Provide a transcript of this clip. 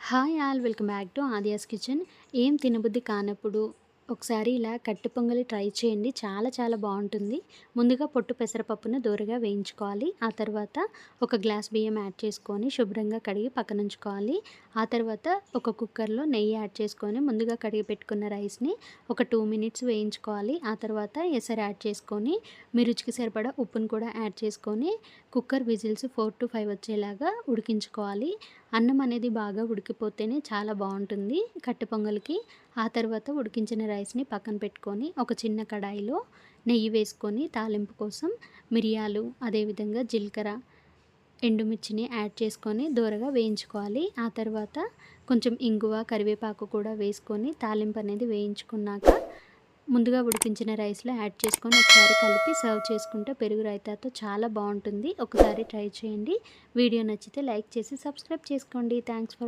Hi all welcome back to Aadhya's kitchen. ఏం తినబుద్ధి కానప్పుడు ఒకసారి ఇలా కట్టు పొంగలి ట్రై చేయండి. చాలా చాలా బాగుంటుంది. ముందుగా పొట్టు పెసరపప్పును దూరగా వేయించుకోవాలి. ఆ తర్వాత ఒక గ్లాస్ బియ్యం యాడ్ చేసుకొని శుభ్రంగా కడిగి పక్కన ఉంచుకోవాలి. ఆ తర్వాత ఒక కుక్కర్లో నెయ్యి యాడ్ చేసుకొని ముందుగా కడిగి పెట్టుకున్న రైస్ని ఒక 2 మినిట్స్ వేయించుకోవాలి. ఆ తర్వాత ఎసరు యాడ్ చేసుకొని మీ రుచికి సరిపడా ఉప్పును కూడా యాడ్ చేసుకొని కుక్కర్ విజిల్స్ 4 to 5 వచ్చేలాగా ఉడికించుకోవాలి. అన్నం అనేది బాగా ఉడికిపోతేనే చాలా బాగుంటుంది కట్టె పొంగల్కి. ఆ తర్వాత ఉడికించిన రైస్ని పక్కన పెట్టుకొని ఒక చిన్న కడాయిలో నెయ్యి వేసుకొని తాలింపు కోసం మిరియాలు, అదేవిధంగా జీలకర్ర, ఎండుమిర్చిని యాడ్ చేసుకొని దూరగా వేయించుకోవాలి. ఆ తర్వాత కొంచెం ఇంగువ, కరివేపాకు కూడా వేసుకొని తాలింపు అనేది వేయించుకున్నాక ముందుగా ఉడికించిన రైస్లో యాడ్ చేసుకొని ఒకసారి కలిపి సర్వ్ చేసుకుంటే పెరుగు రైతాతో చాలా బాగుంటుంది. ఒకసారి ట్రై చేయండి. వీడియో నచ్చితే లైక్ చేసి సబ్స్క్రైబ్ చేసుకోండి. Thanks for